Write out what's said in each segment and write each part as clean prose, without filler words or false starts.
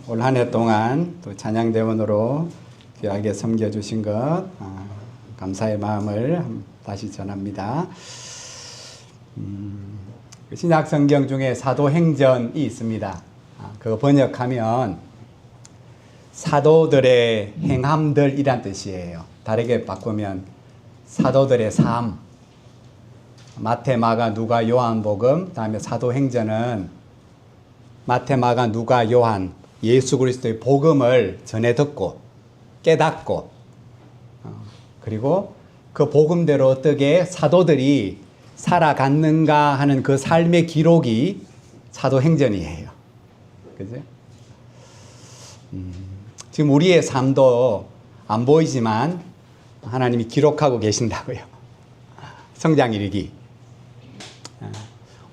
올 한 해 동안 또 찬양대원으로 귀하게 섬겨주신 것 감사의 마음을 다시 전합니다. 신약 성경 중에 사도행전이 있습니다. 그거 번역하면 사도들의 행함들이란 뜻이에요. 다르게 바꾸면 사도들의 삶. 마태, 마가, 누가, 요한복음, 다음에 사도행전은 마태, 마가, 누가, 요한, 예수 그리스도의 복음을 전해 듣고 깨닫고 그리고 그 복음대로 어떻게 사도들이 살아갔는가 하는 그 삶의 기록이 사도행전이에요. 그죠? 지금 우리의 삶도 안 보이지만 하나님이 기록하고 계신다고요. 성장일기.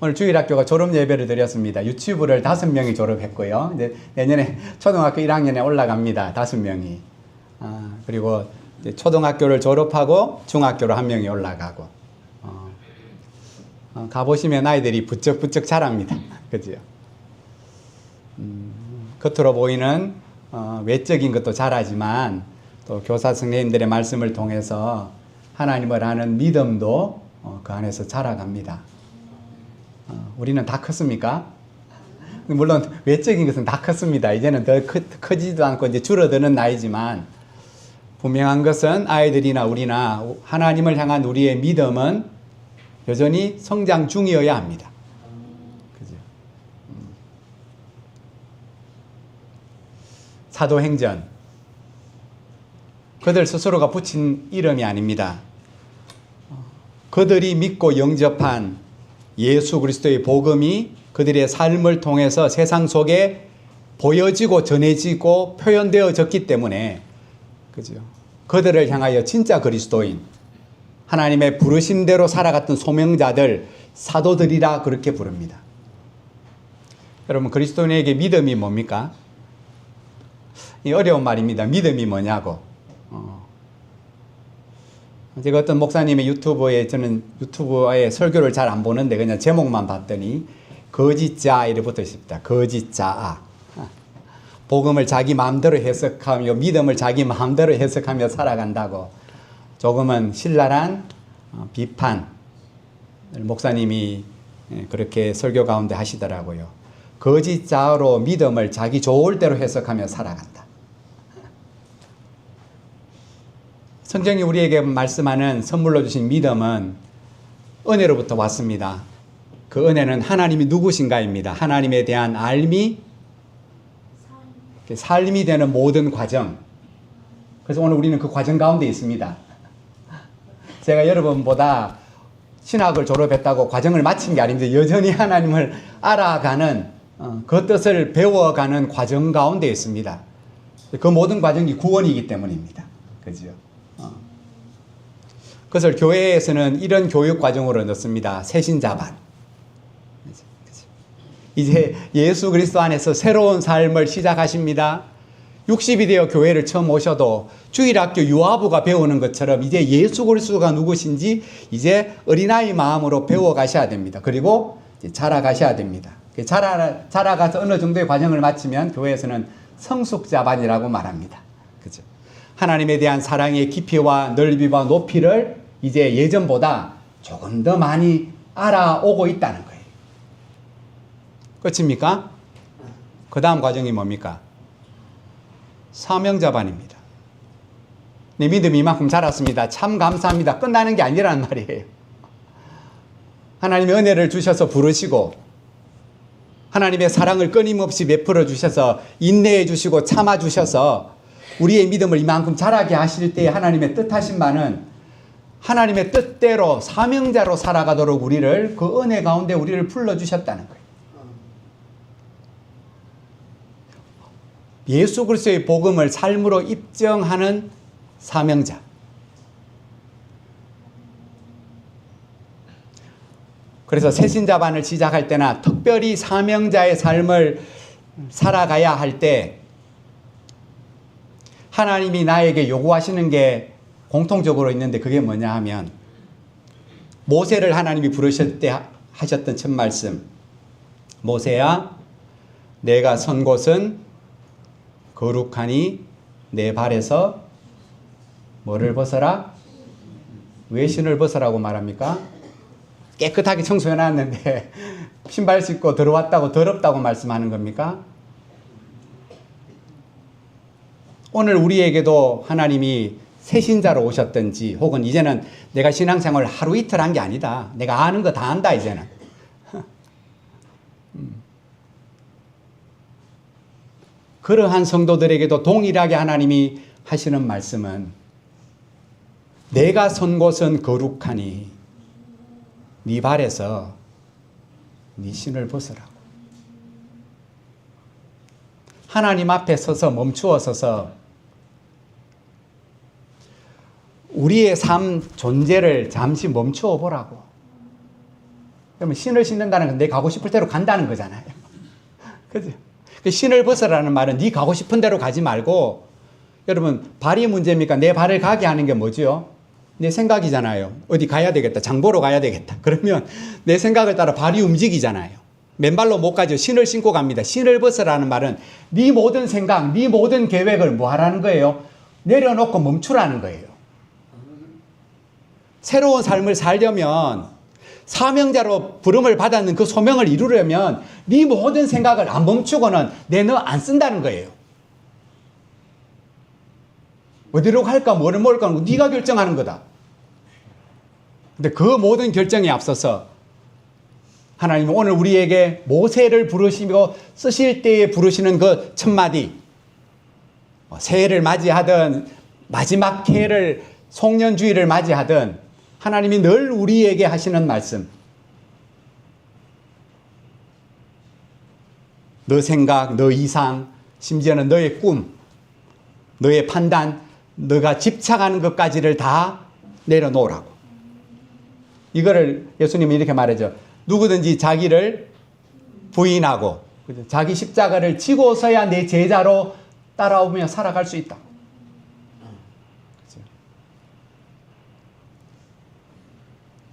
오늘 주일학교가 졸업 예배를 드렸습니다. 유치부를 5명이 졸업했고요. 이제 내년에 초등학교 1학년에 올라갑니다. 5명이. 그리고 이제 초등학교를 졸업하고 중학교로 1명이 올라가고. 가보시면 아이들이 부쩍부쩍 자랍니다. 그죠? 겉으로 보이는 외적인 것도 잘하지만 또 교사 선생님들의 말씀을 통해서 하나님을 아는 믿음도 그 안에서 자라갑니다. 우리는 다 컸습니까? 물론 외적인 것은 다 컸습니다. 이제는 더 크지도 않고 이제 줄어드는 나이지만 분명한 것은 아이들이나 우리나 하나님을 향한 우리의 믿음은 여전히 성장 중이어야 합니다. 그죠? 사도행전. 그들 스스로가 붙인 이름이 아닙니다. 그들이 믿고 영접한 예수 그리스도의 복음이 그들의 삶을 통해서 세상 속에 보여지고 전해지고 표현되어졌기 때문에 그죠? 그들을 향하여 진짜 그리스도인 하나님의 부르심대로 살아갔던 소명자들 사도들이라 그렇게 부릅니다. 여러분 그리스도인에게 믿음이 뭡니까? 이 어려운 말입니다. 믿음이 뭐냐고. 제가 어떤 목사님의 유튜브에 저는 유튜브에 설교를 잘 안 보는데 그냥 제목만 봤더니 거짓자 이래 붙어 있습니다. 거짓자. 복음을 자기 마음대로 해석하며 믿음을 자기 마음대로 해석하며 살아간다고 조금은 신랄한 비판 목사님이 그렇게 설교 가운데 하시더라고요. 거짓자로 믿음을 자기 좋을 대로 해석하며 살아간다. 성경이 우리에게 말씀하는 선물로 주신 믿음은 은혜로부터 왔습니다. 그 은혜는 하나님이 누구신가입니다. 하나님에 대한 삶이 되는 모든 과정. 그래서 오늘 우리는 그 과정 가운데 있습니다. 제가 여러분보다 신학을 졸업했다고 과정을 마친 게 아닌데 여전히 하나님을 알아가는 그 뜻을 배워가는 과정 가운데 있습니다. 그 모든 과정이 구원이기 때문입니다. 그죠? 그것을 교회에서는 이런 교육 과정으로 넣습니다. 새신자반. 이제 예수 그리스도 안에서 새로운 삶을 시작하십니다. 60이 되어 교회를 처음 오셔도 주일학교 유아부가 배우는 것처럼 이제 예수 그리스도가 누구신지 이제 어린아이 마음으로 배워가셔야 됩니다. 그리고 이제 자라가셔야 됩니다. 자라가서 어느 정도의 과정을 마치면 교회에서는 성숙자반이라고 말합니다. 그죠? 하나님에 대한 사랑의 깊이와 넓이와 높이를 이제 예전보다 조금 더 많이 알아오고 있다는 거예요. 끝입니까? 그 다음 과정이 뭡니까? 사명자반입니다. 내 믿음이 이만큼 자랐습니다. 참 감사합니다. 끝나는 게 아니라는 말이에요. 하나님의 은혜를 주셔서 부르시고 하나님의 사랑을 끊임없이 베풀어 주셔서 인내해 주시고 참아 주셔서 우리의 믿음을 이만큼 자라게 하실 때 하나님의 뜻하신 바는 하나님의 뜻대로 사명자로 살아가도록 우리를 그 은혜 가운데 우리를 불러주셨다는 거예요. 예수 그리스도의 복음을 삶으로 입증하는 사명자. 그래서 새신자반을 시작할 때나 특별히 사명자의 삶을 살아가야 할 때 하나님이 나에게 요구하시는 게 공통적으로 있는데 그게 뭐냐 하면 모세를 하나님이 부르실 때 하셨던 첫 말씀 모세야, 내가 선 곳은 거룩하니 내 발에서 뭐를 벗어라? 왜 신을 벗으라고 말합니까? 깨끗하게 청소해 놨는데 신발 신고 들어왔다고 더럽다고 말씀하는 겁니까? 오늘 우리에게도 하나님이 새신자로 오셨든지 혹은 이제는 내가 신앙생활을 하루 이틀 한 게 아니다. 내가 아는 거 다 안다 이제는. 그러한 성도들에게도 동일하게 하나님이 하시는 말씀은 내가 선 곳은 거룩하니 네 발에서 네 신을 벗으라고. 하나님 앞에 서서 멈추어 서서 우리의 삶 존재를 잠시 멈추어 보라고. 그러면 신을 신는다는 건 내 가고 싶을 대로 간다는 거잖아요. 그죠? 신을 벗으라는 말은 네 가고 싶은 대로 가지 말고, 여러분 발이 문제입니까? 내 발을 가게 하는 게 뭐지요? 내 생각이잖아요. 어디 가야 되겠다. 장 보러 가야 되겠다. 그러면 내 생각을 따라 발이 움직이잖아요. 맨발로 못 가죠. 신을 신고 갑니다. 신을 벗으라는 말은 네 모든 생각, 네 모든 계획을 뭐 하라는 거예요? 내려놓고 멈추라는 거예요. 새로운 삶을 살려면, 사명자로 부름을 받았는 그 소명을 이루려면 네 모든 생각을 안 멈추고는 내 너 안 쓴다는 거예요. 어디로 갈까 뭐를 먹을까 네가 결정하는 거다. 근데 그 모든 결정에 앞서서 하나님은 오늘 우리에게 모세를 부르시고 쓰실 때에 부르시는 그 첫마디, 새해를 맞이하든 마지막 해를 송년주의를 맞이하든 하나님이 늘 우리에게 하시는 말씀, 너 생각, 너 이상, 심지어는 너의 꿈, 너의 판단, 너가 집착하는 것까지를 다 내려놓으라고. 이거를 예수님이 이렇게 말하죠. 누구든지 자기를 부인하고 자기 십자가를 지고서야 내 제자로 따라오며 살아갈 수 있다.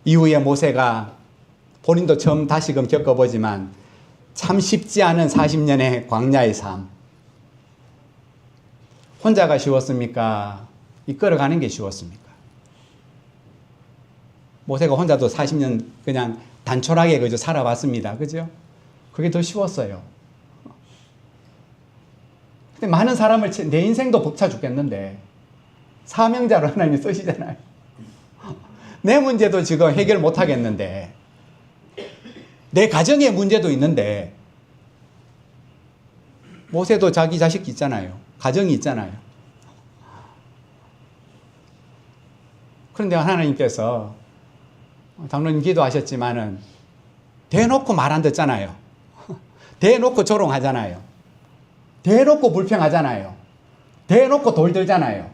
이후에 모세가 본인도 처음 다시금 겪어보지만 참 쉽지 않은 40년의 광야의 삶. 혼자가 쉬웠습니까? 이끌어가는 게 쉬웠습니까? 모세가 혼자도 40년 그냥 단촐하게 그저 살아봤습니다. 그죠? 그게 더 쉬웠어요. 근데 많은 사람을 내 인생도 벅차 죽겠는데 사명자로 하나님이 쓰시잖아요. 내 문제도 지금 해결 못 하겠는데, 내 가정의 문제도 있는데, 모세도 자기 자식 있잖아요. 가정이 있잖아요. 그런데 하나님께서 당연히 기도하셨지만은 대놓고 말 안 듣잖아요. 대놓고 조롱하잖아요. 대놓고 불평하잖아요. 대놓고 돌들잖아요.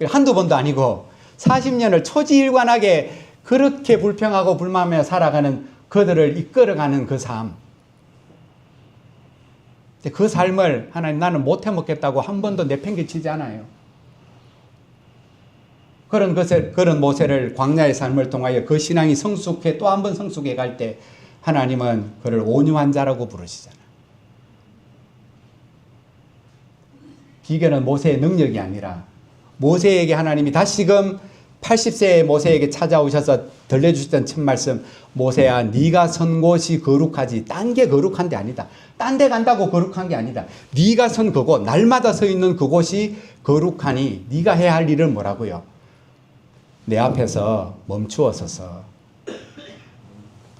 한두 번도 아니고 40년을 초지일관하게 그렇게 불평하고 불만하며 살아가는 그들을 이끌어가는 그 삶. 그 삶을 하나님 나는 못해 먹겠다고 한 번도 내팽개치지 않아요. 그런 모세를 광야의 삶을 통하여 그 신앙이 성숙해 또 한 번 성숙해 갈 때 하나님은 그를 온유한 자라고 부르시잖아요. 비결은 모세의 능력이 아니라 모세에게 하나님이 다시금 80세의 모세에게 찾아오셔서 들려주셨던 첫 말씀, 모세야 네가 선 곳이 거룩하지 딴 게 거룩한 데 아니다. 딴 데 간다고 거룩한 게 아니다. 네가 선 그곳, 날마다 서 있는 그곳이 거룩하니 네가 해야 할 일은 뭐라고요? 내 앞에서 멈추어 서서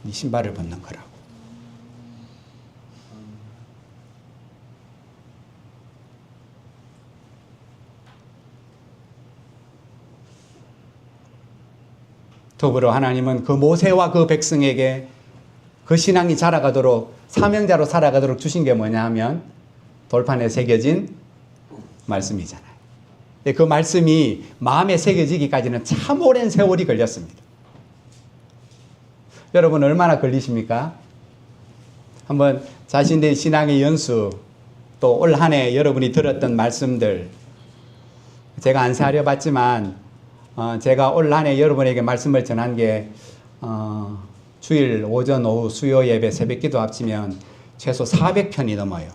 네 신발을 벗는 거라고. 더불어 하나님은 그 모세와 그 백성에게 그 신앙이 자라가도록 사명자로 살아가도록 주신 게 뭐냐 하면 돌판에 새겨진 말씀이잖아요. 그 말씀이 마음에 새겨지기까지는 참 오랜 세월이 걸렸습니다. 여러분 얼마나 걸리십니까? 한번 자신의 신앙의 연수, 또 올 한 해 여러분이 들었던 말씀들, 제가 안 세하려 봤지만 제가 올 한 해 여러분에게 말씀을 전한 게 주일 오전 오후 수요 예배 새벽 기도 합치면 최소 400편이 넘어요.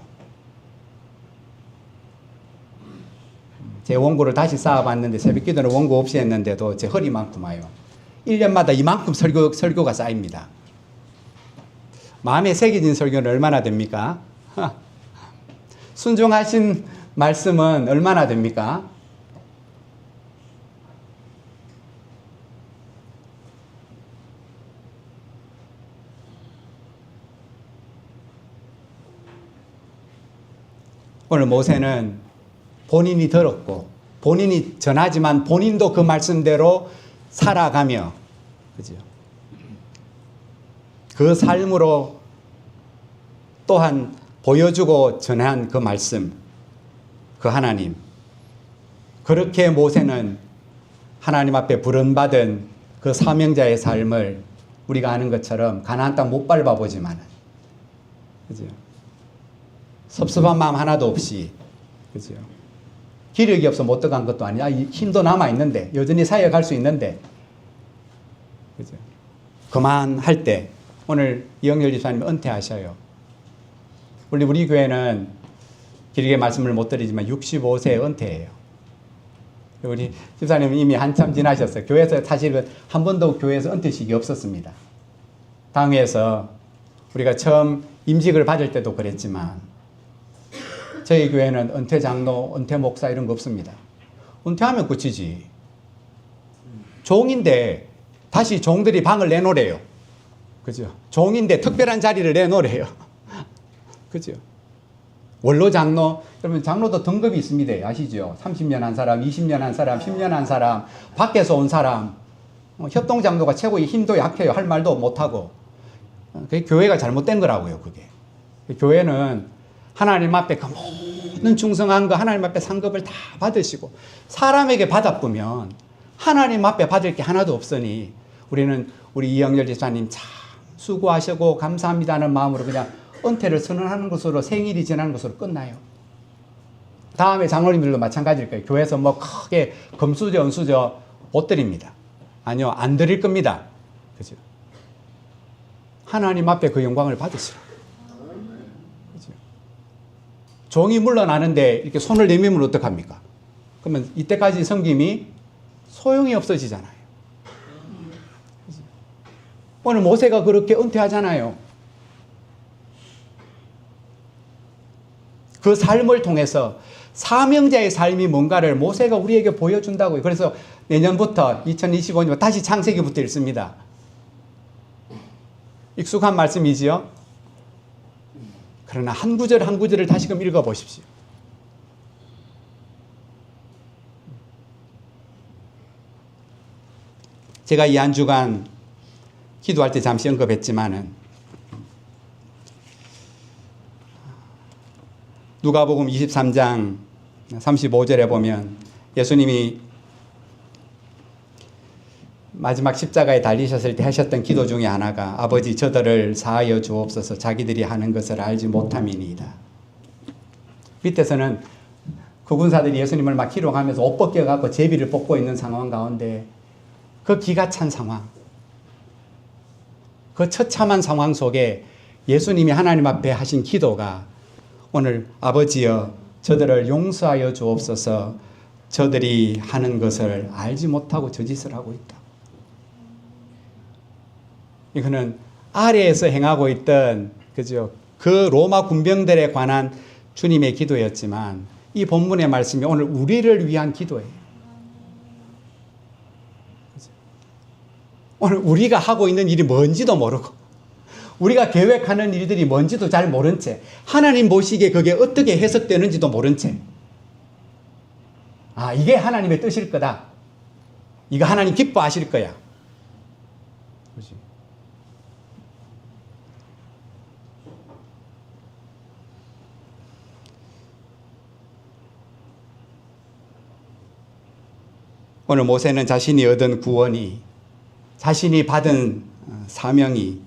제 원고를 다시 쌓아봤는데 새벽 기도는 원고 없이 했는데도 제 허리만큼 와요. 1년마다 이만큼 설교가 쌓입니다. 마음에 새겨진 설교는 얼마나 됩니까? 순종하신 말씀은 얼마나 됩니까? 오늘 모세는 본인이 들었고 본인이 전하지만 본인도 그 말씀대로 살아가며, 그죠? 그 삶으로 또한 보여주고 전한 그 말씀, 그 하나님. 그렇게 모세는 하나님 앞에 부름받은 그 사명자의 삶을 우리가 아는 것처럼 가나안 땅 못 밟아보지만, 그죠? 섭섭한 마음 하나도 없이, 그죠? 기력이 없어 못 들어간 것도 아니야. 힘도 남아있는데, 여전히 사역할 수 있는데, 그죠? 그만할 때, 오늘 이영렬 집사님이 은퇴하셔요. 우리 교회는 길게 말씀을 못 드리지만 65세 은퇴예요. 우리 집사님은 이미 한참 지나셨어요. 교회에서 사실은 한 번도 교회에서 은퇴식이 없었습니다. 당회에서 우리가 처음 임직을 받을 때도 그랬지만 저희 교회는 은퇴 장로, 은퇴 목사 이런 거 없습니다. 은퇴하면 끝이지. 종인데 다시 종들이 방을 내놓으래요. 그죠? 종인데 특별한 자리를 내놓으래요. 그죠? 원로 장로, 여러분 장로도 등급이 있습니다. 아시죠? 30년 한 사람, 20년 한 사람, 10년 한 사람, 밖에서 온 사람. 협동 장로가 최고의 힘도 약해요. 할 말도 못하고. 그게 교회가 잘못된 거라고요, 그게. 교회는 하나님 앞에 그 모든 충성한 거 하나님 앞에 상급을 다 받으시고 사람에게 받아보면 하나님 앞에 받을 게 하나도 없으니 우리는 우리 이영렬 집사님 참 수고하시고 감사합니다는 마음으로 그냥 은퇴를 선언하는 것으로 생일이 지나는 것으로 끝나요. 다음에 장로님들도 마찬가지일 거예요. 교회에서 뭐 크게 금수저 은수저 못 드립니다. 아니요, 안 드릴 겁니다. 그죠? 하나님 앞에 그 영광을 받으시라. 종이 물러나는데 이렇게 손을 내밀면 어떡합니까? 그러면 이때까지 섬김이 소용이 없어지잖아요. 오늘 모세가 그렇게 은퇴하잖아요. 그 삶을 통해서 사명자의 삶이 뭔가를 모세가 우리에게 보여준다고요. 그래서 내년부터 2025년 다시 창세기부터 읽습니다. 익숙한 말씀이지요. 그러나 한 구절 한 구절을 다시금 읽어보십시오. 제가 이 한 주간 기도할 때 잠시 언급했지만은 누가복음 23장 35절에 보면 예수님이 마지막 십자가에 달리셨을 때 하셨던 기도 중에 하나가 아버지 저들을 사하여 주옵소서 자기들이 하는 것을 알지 못함이니이다. 밑에서는 그 군사들이 예수님을 막 기록하면서 옷 벗겨갖고 제비를 뽑고 있는 상황 가운데 그 기가 찬 상황, 그 처참한 상황 속에 예수님이 하나님 앞에 하신 기도가 오늘 아버지여 저들을 용서하여 주옵소서 저들이 하는 것을 알지 못하고 저짓을 하고 있다. 이거는 아래에서 행하고 있던 그죠? 그 로마 군병들에 관한 주님의 기도였지만 이 본문의 말씀이 오늘 우리를 위한 기도예요. 그죠? 오늘 우리가 하고 있는 일이 뭔지도 모르고 우리가 계획하는 일들이 뭔지도 잘 모른 채 하나님 보시기에 그게 어떻게 해석되는지도 모른 채 아, 이게 하나님의 뜻일 거다. 이거 하나님 기뻐하실 거야. 그렇지? 오늘 모세는 자신이 얻은 구원이, 자신이 받은 사명이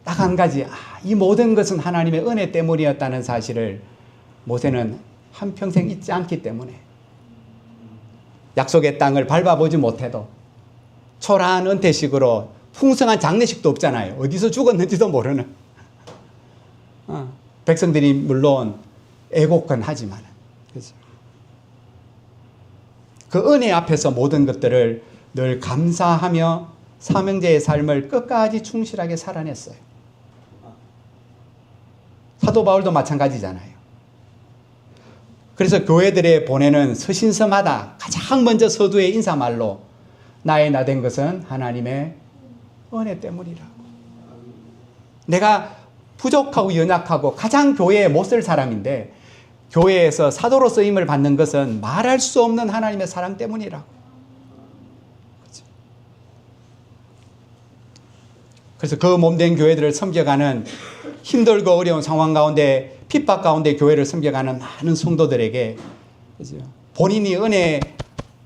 딱 한 가지, 이 모든 것은 하나님의 은혜 때문이었다는 사실을 모세는 한평생 잊지 않기 때문에 약속의 땅을 밟아보지 못해도 초라한 은퇴식으로 풍성한 장례식도 없잖아요. 어디서 죽었는지도 모르는. 백성들이 물론 애곡은 하지만 그 은혜 앞에서 모든 것들을 늘 감사하며 사명자의 삶을 끝까지 충실하게 살아냈어요. 사도 바울도 마찬가지잖아요. 그래서 교회들에 보내는 서신서마다 가장 먼저 서두의 인사말로 나의 나 된 것은 하나님의 은혜 때문이라고. 내가 부족하고 연약하고 가장 교회에 못 쓸 사람인데 교회에서 사도로 쓰임을 받는 것은 말할 수 없는 하나님의 사랑 때문이라고. 그래서 그 몸된 교회들을 섬겨가는 힘들고 어려운 상황 가운데 핍박 가운데 교회를 섬겨가는 많은 성도들에게 본인이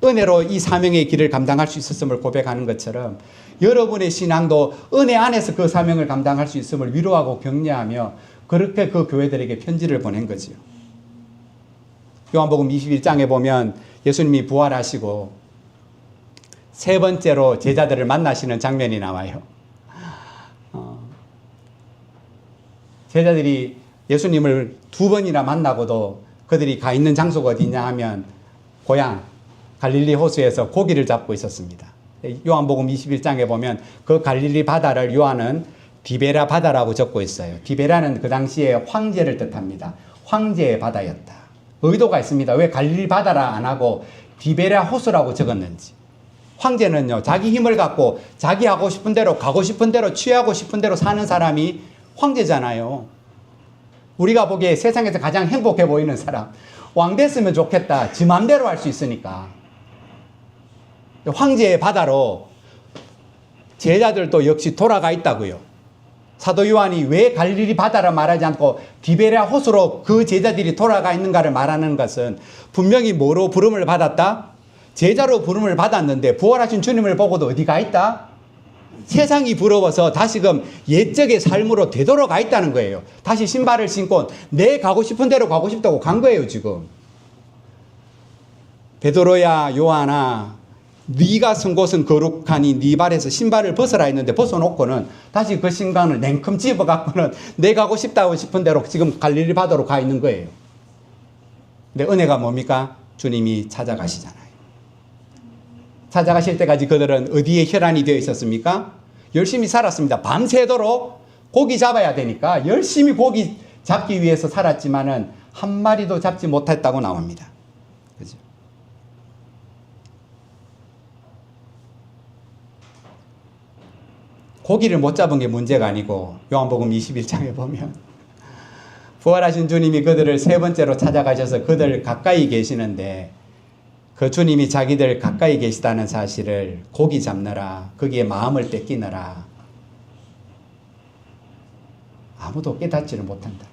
은혜로 이 사명의 길을 감당할 수 있었음을 고백하는 것처럼 여러분의 신앙도 은혜 안에서 그 사명을 감당할 수 있음을 위로하고 격려하며 그렇게 그 교회들에게 편지를 보낸 거지요. 요한복음 21장에 보면 예수님이 부활하시고 세 번째로 제자들을 만나시는 장면이 나와요. 제자들이 예수님을 두 번이나 만나고도 그들이 가 있는 장소가 어디냐 하면 고향 갈릴리 호수에서 고기를 잡고 있었습니다. 요한복음 21장에 보면 그 갈릴리 바다를 요한은 디베라 바다라고 적고 있어요. 디베라는 그 당시에 황제를 뜻합니다. 황제의 바다였다. 의도가 있습니다. 왜 갈릴리 바다라 안 하고 디베라 호수라고 적었는지. 황제는요, 자기 힘을 갖고 자기 하고 싶은 대로 가고 싶은 대로 취하고 싶은 대로 사는 사람이 황제잖아요. 우리가 보기에 세상에서 가장 행복해 보이는 사람. 왕 됐으면 좋겠다. 지 맘대로 할 수 있으니까. 황제의 바다로 제자들도 역시 돌아가 있다고요. 사도 요한이 왜 갈릴리 바다라 말하지 않고 디베랴 호수로 그 제자들이 돌아가 있는가를 말하는 것은 분명히 뭐로 부름을 받았다? 제자로 부름을 받았는데 부활하신 주님을 보고도 어디 가 있다? 세상이 부러워서 다시금 옛적의 삶으로 되돌아가 있다는 거예요. 다시 신발을 신고 내 가고 싶은 대로 가고 싶다고 간 거예요, 지금. 베드로야, 요한아, 네가 선 곳은 거룩하니 네 발에서 신발을 벗어라 했는데 벗어놓고는 다시 그 신발을 냉큼 집어갖고는 내 가고 싶다고 싶은 대로 지금 갈릴리 바다로 가 있는 거예요. 근데 은혜가 뭡니까? 주님이 찾아가시잖아요. 찾아가실 때까지 그들은 어디에 혈안이 되어 있었습니까? 열심히 살았습니다. 밤새도록 고기 잡아야 되니까 열심히 고기 잡기 위해서 살았지만은 한 마리도 잡지 못했다고 나옵니다. 그죠? 고기를 못 잡은 게 문제가 아니고 요한복음 21장에 보면 부활하신 주님이 그들을 세 번째로 찾아가셔서 그들 가까이 계시는데 그 주님이 자기들 가까이 계시다는 사실을 고기 잡느라 거기에 마음을 뺏기느라 아무도 깨닫지를 못한다.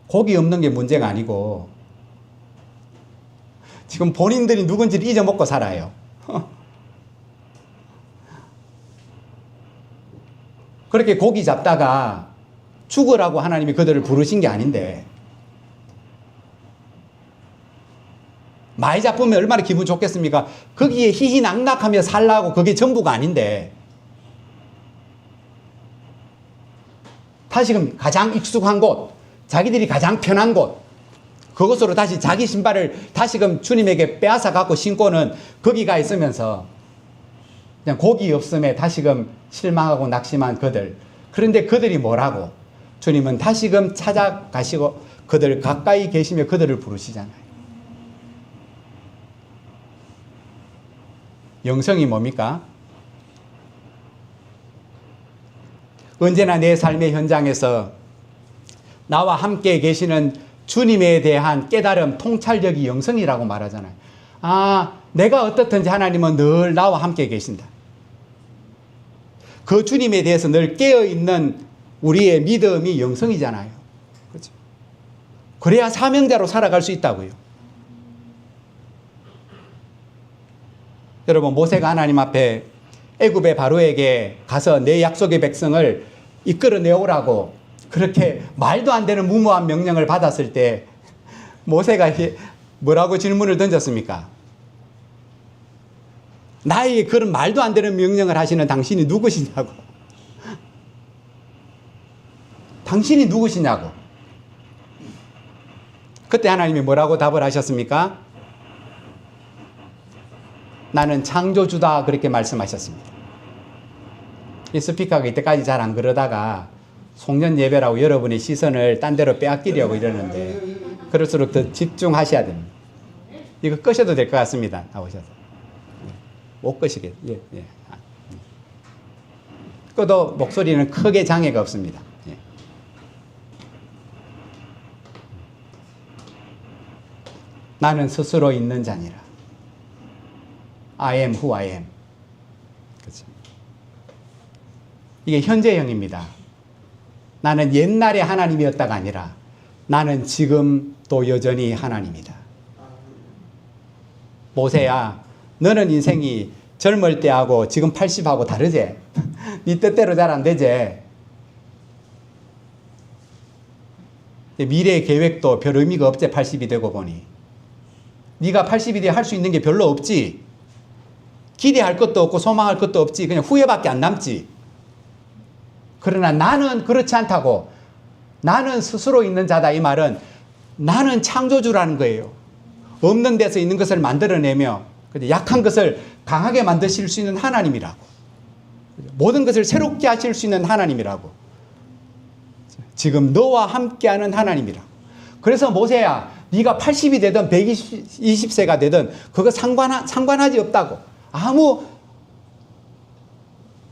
고기 없는 게 문제가 아니고 지금 본인들이 누군지를 잊어먹고 살아요. 그렇게 고기 잡다가 죽으라고 하나님이 그들을 부르신 게 아닌데 많이 잡으면 얼마나 기분 좋겠습니까? 거기에 희희낙낙하며 살라고 그게 전부가 아닌데 다시금 가장 익숙한 곳, 자기들이 가장 편한 곳 그것으로 다시 자기 신발을 다시금 주님에게 빼앗아 갖고 신고는 거기가 있으면서 그냥 고기 없음에 다시금 실망하고 낙심한 그들. 그런데 그들이 뭐라고? 주님은 다시금 찾아가시고 그들 가까이 계시며 그들을 부르시잖아요. 영성이 뭡니까? 언제나 내 삶의 현장에서 나와 함께 계시는 주님에 대한 깨달음, 통찰력이 영성이라고 말하잖아요. 아, 내가 어떻든지 하나님은 늘 나와 함께 계신다. 그 주님에 대해서 늘 깨어있는 우리의 믿음이 영성이잖아요. 그렇죠? 그래야 사명자로 살아갈 수 있다고요. 여러분, 모세가 하나님 앞에 애굽의 바로에게 가서 내 약속의 백성을 이끌어내오라고 그렇게 말도 안 되는 무모한 명령을 받았을 때 모세가 뭐라고 질문을 던졌습니까? 나에게 그런 말도 안 되는 명령을 하시는 당신이 누구시냐고. 당신이 누구시냐고. 그때 하나님이 뭐라고 답을 하셨습니까? 나는 창조주다, 그렇게 말씀하셨습니다. 이 스피커가 이때까지 잘 안 그러다가 송년 예배라고 여러분의 시선을 딴 데로 빼앗기려고 이러는데, 그럴수록 더 집중하셔야 됩니다. 이거 끄셔도 될 것 같습니다. 나오셔서. 못 끄시게. 예, 예. 끄도 목소리는 크게 장애가 없습니다. 예. 나는 스스로 있는 자니라. I am who I am. 그렇죠. 이게 현재형입니다. 나는 옛날에 하나님이었다가 아니라 나는 지금 또 여전히 하나님이다. 모세야, 너는 인생이 젊을 때하고 지금 80하고 다르지? 네 뜻대로 잘 안 되지? 미래의 계획도 별 의미가 없지, 80이 되고 보니. 네가 80이 돼 할 수 있는 게 별로 없지. 기대할 것도 없고 소망할 것도 없지. 그냥 후회밖에 안 남지. 그러나 나는 그렇지 않다고. 나는 스스로 있는 자다. 이 말은 나는 창조주라는 거예요. 없는 데서 있는 것을 만들어내며 약한 것을 강하게 만드실 수 있는 하나님이라고. 모든 것을 새롭게 하실 수 있는 하나님이라고. 지금 너와 함께하는 하나님이라고. 그래서 모세야, 네가 80이 되든 120세가 되든 그거 상관하지 없다고.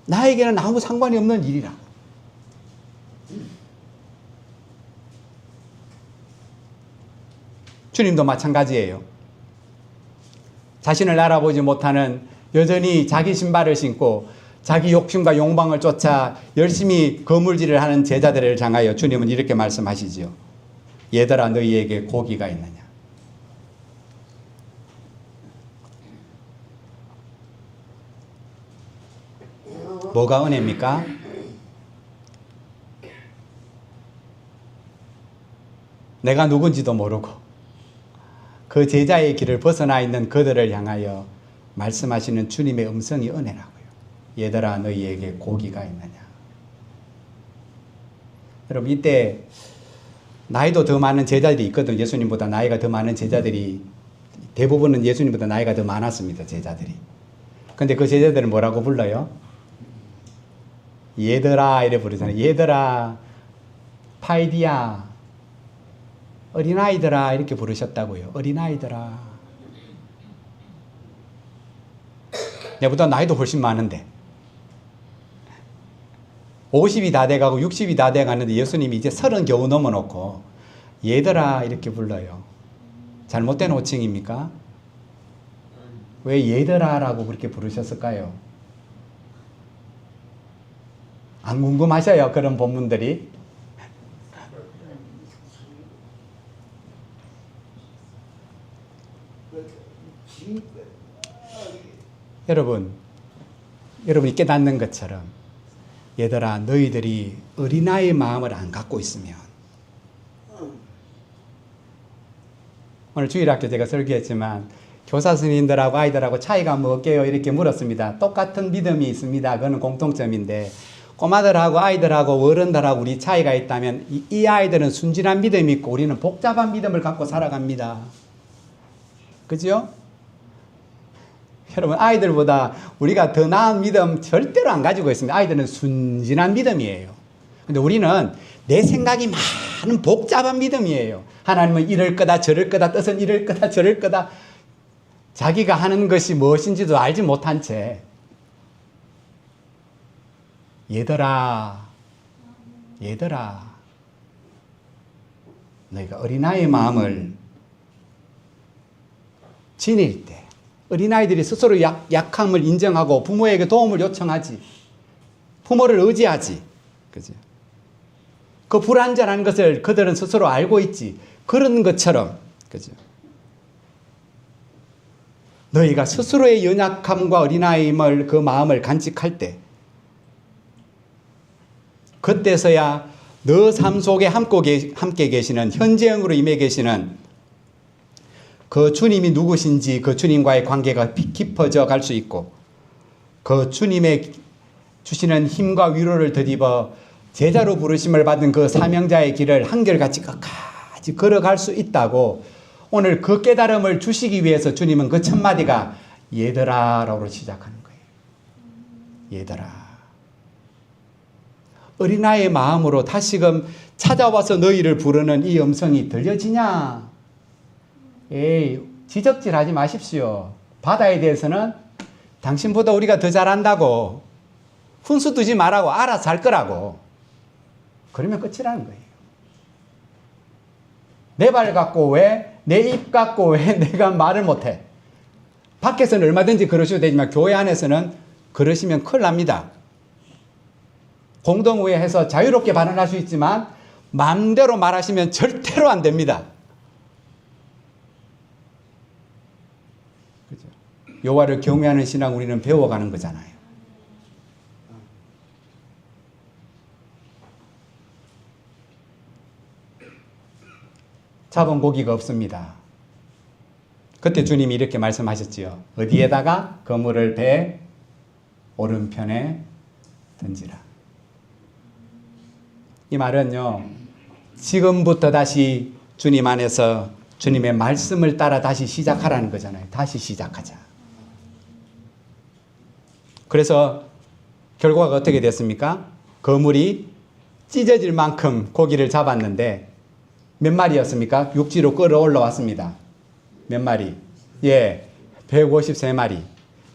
나에게는 아무 상관이 없는 일이라. 주님도 마찬가지예요. 자신을 알아보지 못하는, 여전히 자기 신발을 신고 자기 욕심과 욕망을 쫓아 열심히 거물질을 하는 제자들을 향하여 주님은 이렇게 말씀하시지요. 얘들아, 너희에게 고기가 있느냐. 뭐가 은혜입니까? 내가 누군지도 모르고 그 제자의 길을 벗어나 있는 그들을 향하여 말씀하시는 주님의 음성이 은혜라고요. 얘들아, 너희에게 고기가 있느냐. 여러분, 이때 나이도 더 많은 제자들이 있거든요. 예수님보다 나이가 더 많은 제자들이, 대부분은 예수님보다 나이가 더 많았습니다. 제자들이. 근데 그 제자들은 뭐라고 불러요? 얘들아, 이래 부르잖아요. 얘들아, 파이디야, 어린아이들아, 이렇게 부르셨다고요. 어린아이들아. 내보다 나이도 훨씬 많은데 50이 다 돼가고 60이 다 돼가는데 예수님이 이제 30 겨우 넘어놓고 얘들아 이렇게 불러요. 잘못된 호칭입니까? 왜 얘들아라고 그렇게 부르셨을까요? 안 궁금하셔요? 그런 본문들이? 여러분이 깨닫는 것처럼, 얘들아, 너희들이 어린아이의 마음을 안 갖고 있으면, 오늘 주일학교 제가 설교했지만 교사 스님들하고 아이들하고 차이가 뭐게요? 이렇게 물었습니다. 똑같은 믿음이 있습니다. 그거는 공통점인데, 꼬마들하고 아이들하고 어른들하고 우리 차이가 있다면 이 아이들은 순진한 믿음이 있고 우리는 복잡한 믿음을 갖고 살아갑니다. 그죠? 여러분, 아이들보다 우리가 더 나은 믿음 절대로 안 가지고 있습니다. 아이들은 순진한 믿음이에요. 근데 우리는 내 생각이 많은 복잡한 믿음이에요. 하나님은 이럴 거다 저럴 거다, 뜻은 이럴 거다 저럴 거다. 자기가 하는 것이 무엇인지도 알지 못한 채 얘들아 너희가 어린아이의 마음을 지닐 때, 어린아이들이 스스로 약함을 인정하고 부모에게 도움을 요청하지, 부모를 의지하지, 그죠? 그 불완전한 것을 그들은 스스로 알고 있지. 그런 것처럼, 그죠? 너희가 스스로의 연약함과 어린아이임을, 그 마음을 간직할 때, 그때서야 너 삶 속에 함께 계시는, 현재형으로 임해 계시는 그 주님이 누구신지, 그 주님과의 관계가 깊어져 갈 수 있고, 그 주님의 주시는 힘과 위로를 덧입어 제자로 부르심을 받은 그 사명자의 길을 한결같이 끝까지 걸어갈 수 있다고 오늘 그 깨달음을 주시기 위해서 주님은 그 첫 마디가 얘들아라고 시작하는 거예요. 얘들아. 어린아이의 마음으로 다시금 찾아와서 너희를 부르는 이 음성이 들려지냐? 에이, 지적질하지 마십시오. 바다에 대해서는 당신보다 우리가 더 잘한다고. 훈수 두지 말라고. 알아서 할 거라고. 그러면 끝이라는 거예요. 내 발 갖고 왜, 내 입 갖고 왜 내가 말을 못해? 밖에서는 얼마든지 그러셔도 되지만 교회 안에서는 그러시면 큰일 납니다. 공동회에서 자유롭게 발언할 수 있지만 마음대로 말하시면 절대로 안 됩니다. 그죠? 여호와를 경외하는 신앙 우리는 배워가는 거잖아요. 잡은 고기가 없습니다. 그때 주님이 이렇게 말씀하셨지요. 어디에다가 그물을 배 오른편에 던지라. 이 말은요, 지금부터 다시 주님 안에서 주님의 말씀을 따라 다시 시작하라는 거잖아요. 다시 시작하자. 그래서 결과가 어떻게 됐습니까? 그물이 찢어질 만큼 고기를 잡았는데 몇 마리였습니까? 육지로 끌어 올라왔습니다. 몇 마리? 예, 153마리.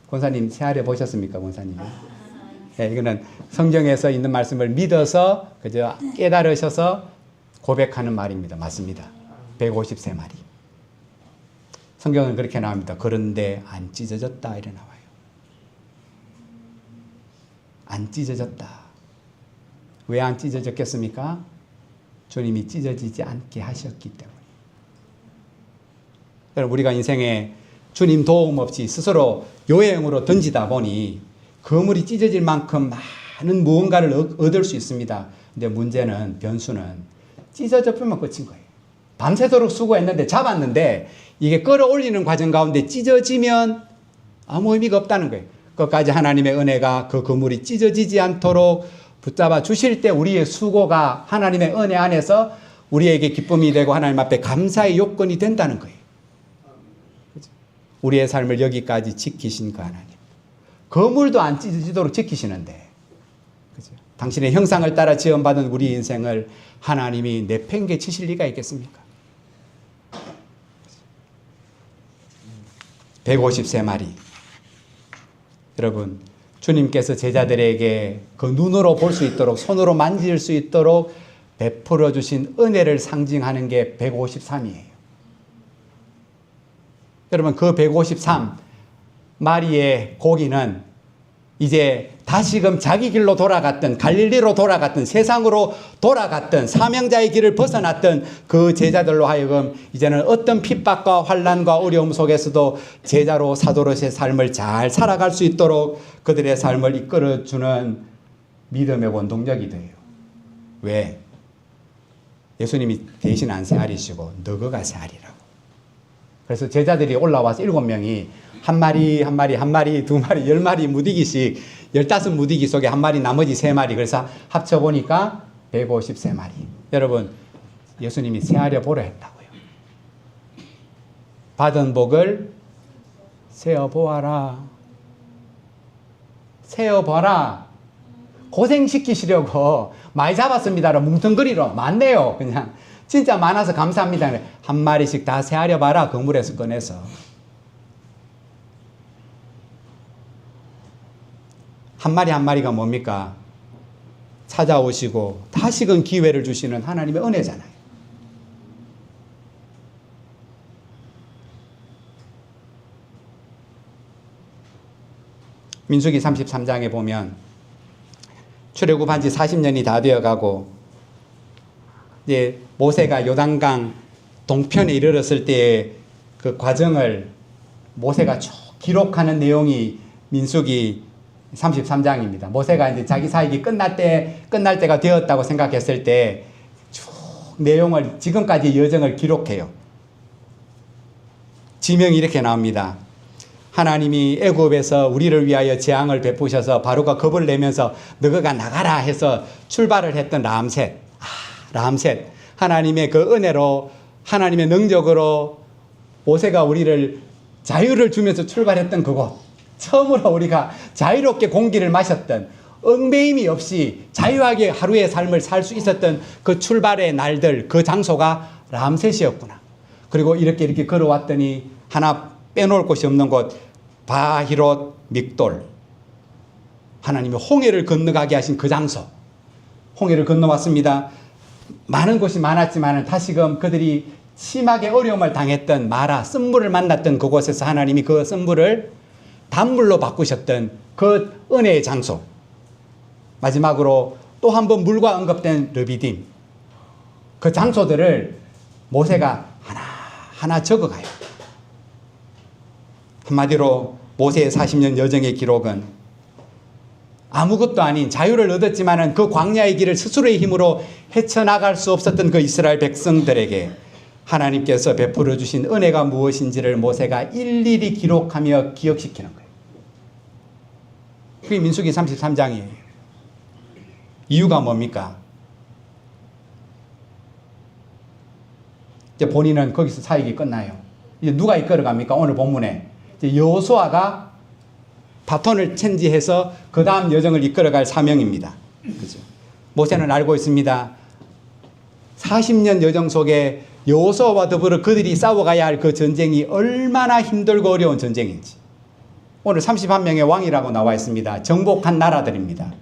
권사님 새하려 보셨습니까, 권사님? 예, 이거는 성경에서 있는 말씀을 믿어서 그저 깨달으셔서 고백하는 말입니다. 맞습니다. 153마리. 성경은 그렇게 나옵니다. 그런데 안 찢어졌다 이래 나와요. 안 찢어졌다. 왜 안 찢어졌겠습니까? 주님이 찢어지지 않게 하셨기 때문에. 여러분, 우리가 인생에 주님 도움 없이 스스로 요행으로 던지다 보니 그물이 찢어질 만큼 많은 무언가를 얻을 수 있습니다. 근데 문제는, 변수는 찢어져 보면 끝인 거예요. 밤새도록 수고했는데 잡았는데 이게 끌어올리는 과정 가운데 찢어지면 아무 의미가 없다는 거예요. 끝까지 하나님의 은혜가 그 그물이 찢어지지 않도록 붙잡아 주실 때 우리의 수고가 하나님의 은혜 안에서 우리에게 기쁨이 되고 하나님 앞에 감사의 요건이 된다는 거예요. 우리의 삶을 여기까지 지키신 그 하나님. 그물도 안 찢어지도록 지키시는데, 그죠? 당신의 형상을 따라 지음받은 우리 인생을 하나님이 내팽개 치실 리가 있겠습니까? 153마리. 여러분, 주님께서 제자들에게 그 눈으로 볼 수 있도록, 손으로 만질 수 있도록 베풀어 주신 은혜를 상징하는 게 153이에요. 여러분, 그 153마리의 고기는 이제 다시금 자기 길로 돌아갔던, 갈릴리로 돌아갔던, 세상으로 돌아갔던, 사명자의 길을 벗어났던 그 제자들로 하여금 이제는 어떤 핍박과 환난과 어려움 속에서도 제자로 사도로서의 삶을 잘 살아갈 수 있도록 그들의 삶을 이끌어주는 믿음의 원동력이 돼요. 왜? 예수님이 대신 안 새알이시고 너그가 새알이라고. 그래서 제자들이 올라와서 7명이 한 마리, 한 마리, 한 마리, 두 마리, 10마리 무디기씩 15무디기 속에 한 마리, 나머지 3마리. 그래서 합쳐보니까 153마리. 여러분, 예수님이 세하려 보려 했다고요. 받은 복을 세어보아라. 세어봐라. 고생시키시려고 많이 잡았습니다. 뭉텅거리로. 많네요. 그냥. 진짜 많아서 감사합니다. 한 마리씩 다 세하려 봐라. 그물에서 꺼내서. 한 마리 한 마리가 뭡니까? 찾아오시고 다시금 기회를 주시는 하나님의 은혜잖아요. 민수기 33장에 보면 출애굽한 지 40년이 다 되어가고 이제 모세가 요단강 동편에 이르렀을 때의 그 과정을 모세가 쭉 기록하는 내용이 민수기 33장입니다. 모세가 이제 자기 사역이 끝날 때가 되었다고 생각했을 때 쭉 내용을 지금까지 여정을 기록해요. 지명이 이렇게 나옵니다. 하나님이 애굽에서 우리를 위하여 재앙을 베푸셔서 바로가 겁을 내면서 너가 나가라 해서 출발을 했던 람셋. 람셋. 하나님의 그 은혜로 하나님의 능력으로 모세가 우리를 자유를 주면서 출발했던 그곳. 처음으로 우리가 자유롭게 공기를 마셨던 얽매임이 없이 자유하게 하루의 삶을 살 수 있었던 그 출발의 날들, 그 장소가 람셋이었구나. 그리고 이렇게 걸어왔더니 하나 빼놓을 곳이 없는 곳, 바히롯 믹돌. 하나님이 홍해를 건너가게 하신 그 장소. 홍해를 건너왔습니다. 많은 곳이 많았지만 다시금 그들이 심하게 어려움을 당했던 마라, 쓴물을 만났던 그곳에서 하나님이 그 쓴물을 단물로 바꾸셨던 그 은혜의 장소. 마지막으로 또 한 번 물과 언급된 르비딤. 그 장소들을 모세가 하나하나 적어가요. 한마디로 모세의 40년 여정의 기록은 아무것도 아닌 자유를 얻었지만 그 광야의 길을 스스로의 힘으로 헤쳐나갈 수 없었던 그 이스라엘 백성들에게 하나님께서 베풀어 주신 은혜가 무엇인지를 모세가 일일이 기록하며 기억시키는 거예요. 그게 민수기 33장이에요. 이유가 뭡니까? 이제 본인은 거기서 사역이 끝나요. 이제 누가 이끌어갑니까? 오늘 본문에 여호수아가 바톤을 체인지해서 그 다음 여정을 이끌어갈 사명입니다. 그죠? 모세는 알고 있습니다. 40년 여정 속에 여호수아와 더불어 그들이 싸워가야 할 그 전쟁이 얼마나 힘들고 어려운 전쟁인지. 오늘 31명의 왕이라고 나와 있습니다. 정복한 나라들입니다.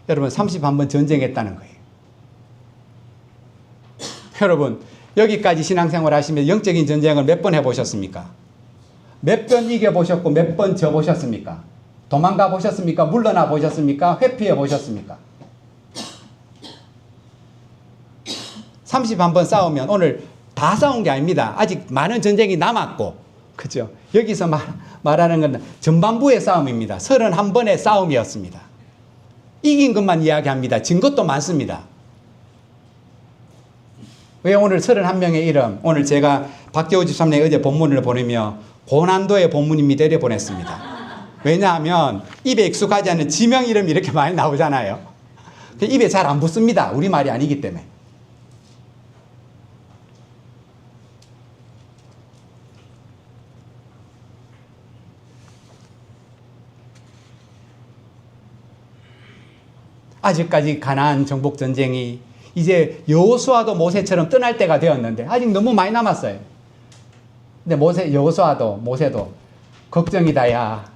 여러분 31번 전쟁했다는 거예요. 여러분 여기까지 신앙생활 하시면 영적인 전쟁을 몇 번 해보셨습니까? 몇 번 이겨보셨고 몇 번 져보셨습니까? 도망가 보셨습니까? 물러나 보셨습니까? 회피해 보셨습니까? 31번 싸우면 오늘 다 싸운 게 아닙니다. 아직 많은 전쟁이 남았고, 그죠? 여기서 말하는 건 전반부의 싸움입니다. 31번의 싸움이었습니다. 이긴 것만 이야기합니다. 진 것도 많습니다. 왜 오늘 31명의 이름, 오늘 제가 박재호 집사님의 어제 본문을 보내며 고난도의 본문입니다. 이래 보냈습니다. 왜냐하면 입에 익숙하지 않은 지명 이름이 이렇게 많이 나오잖아요. 입에 잘 안 붙습니다. 우리말이 아니기 때문에. 아직까지 가나안 정복 전쟁이 이제 여호수아도 모세처럼 떠날 때가 되었는데 아직 너무 많이 남았어요. 근데 여호수아도 모세도 걱정이다야.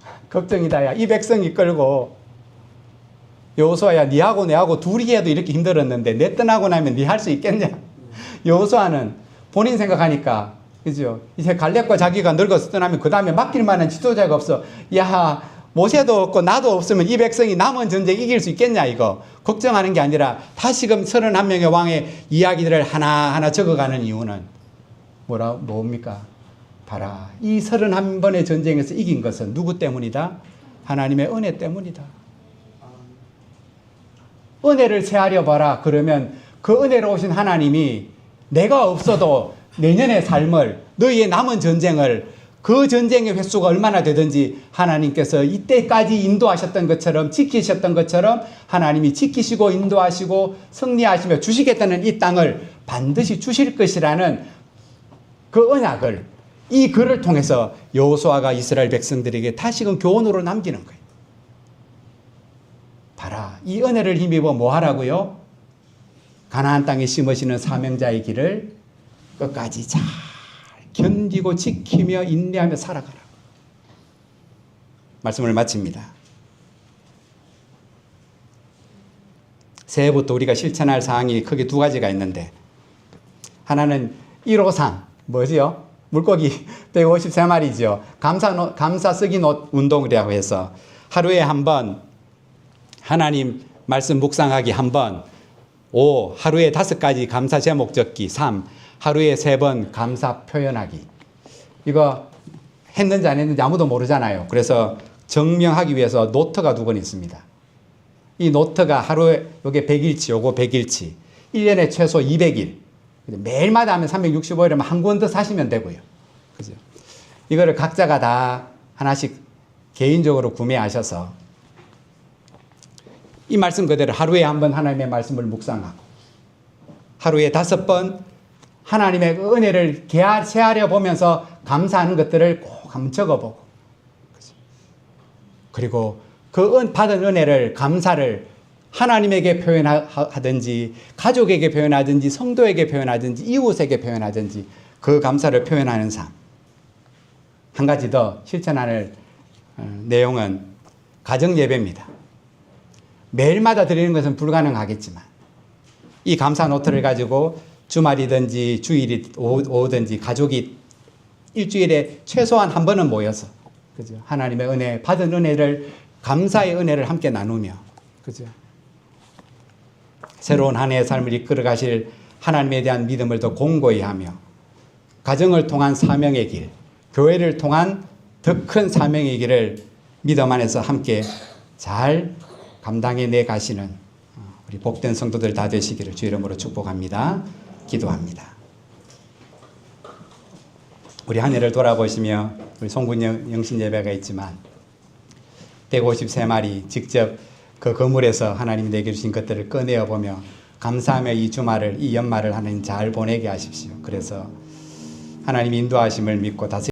이 백성이 끌고 여호수아야 니하고 내하고 둘이 해도 이렇게 힘들었는데 내 떠나고 나면 니 할 수 있겠냐. 여호수아는 본인 생각하니까 그죠. 이제 갈렙과 자기가 늙어서 떠나면 그 다음에 맡길 만한 지도자가 없어. 야 모세도 없고 나도 없으면 이 백성이 남은 전쟁 이길 수 있겠냐 이거. 걱정하는 게 아니라 다시금 31명의 왕의 이야기들을 하나하나 적어가는 이유는 뭡니까? 봐라. 이 31번의 전쟁에서 이긴 것은 누구 때문이다? 하나님의 은혜 때문이다. 은혜를 체하려 봐라. 그러면 그 은혜로 오신 하나님이 내가 없어도 내년의 삶을 너희의 남은 전쟁을 그 전쟁의 횟수가 얼마나 되든지 하나님께서 이때까지 인도하셨던 것처럼 지키셨던 것처럼 하나님이 지키시고 인도하시고 승리하시며 주시겠다는 이 땅을 반드시 주실 것이라는 그 언약을 이 글을 통해서 여호수아가 이스라엘 백성들에게 다시금 교훈으로 남기는 거예요. 봐라. 이 은혜를 힘입어 뭐 하라고요? 가나안 땅에 심으시는 사명자의 길을 끝까지 잘 견디고 지키며 인내하며 살아가라. 말씀을 마칩니다. 새해부터 우리가 실천할 사항이 크게 두 가지가 있는데 하나는 1호상 뭐지요? 물고기 153마리죠. 감사 쓰긴 옷 운동이라고 해서 하루에 한 번 하나님 말씀 묵상하기 한 번, 5. 하루에 5가지 감사 제목 적기, 3. 하루에 3번 감사 표현하기. 이거 했는지 안 했는지 아무도 모르잖아요. 그래서 증명하기 위해서 노트가 2권 있습니다. 이 노트가 하루에 요게 100일치, 요거 100일치. 1년에 최소 200일. 매일마다 하면 365일이면 한 권 더 사시면 되고요. 그죠? 이거를 각자가 다 하나씩 개인적으로 구매하셔서 이 말씀 그대로 하루에 한 번 하나님의 말씀을 묵상하고 하루에 5번 하나님의 은혜를 세하려 보면서 감사하는 것들을 꼭 한번 적어보고 그리고 그 받은 은혜를 감사를 하나님에게 표현하든지 가족에게 표현하든지 성도에게 표현하든지 이웃에게 표현하든지 그 감사를 표현하는 삶. 한 가지 더 실천할 내용은 가정 예배입니다. 매일마다 드리는 것은 불가능하겠지만 이 감사 노트를 가지고 주말이든지 주일이 오든지 가족이 일주일에 최소한 한 번은 모여서 그죠? 하나님의 은혜 받은 은혜를 감사의 은혜를 함께 나누며 그죠? 새로운 한 해의 삶을 이끌어 가실 하나님에 대한 믿음을 더 공고히 하며 가정을 통한 사명의 길, 교회를 통한 더 큰 사명의 길을 믿음 안에서 함께 잘 감당해내 가시는 우리 복된 성도들 다 되시기를 주 이름으로 축복합니다. 기도합니다. 우리 한 해를 돌아보시며 우리 송군 영신 예배가 있지만 153마리 직접 그 건물에서 하나님이 내게 주신 것들을 꺼내어 보며 감사하며 이 주말을 이 연말을 하나님 잘 보내게 하십시오. 그래서 하나님 인도하심을 믿고 다시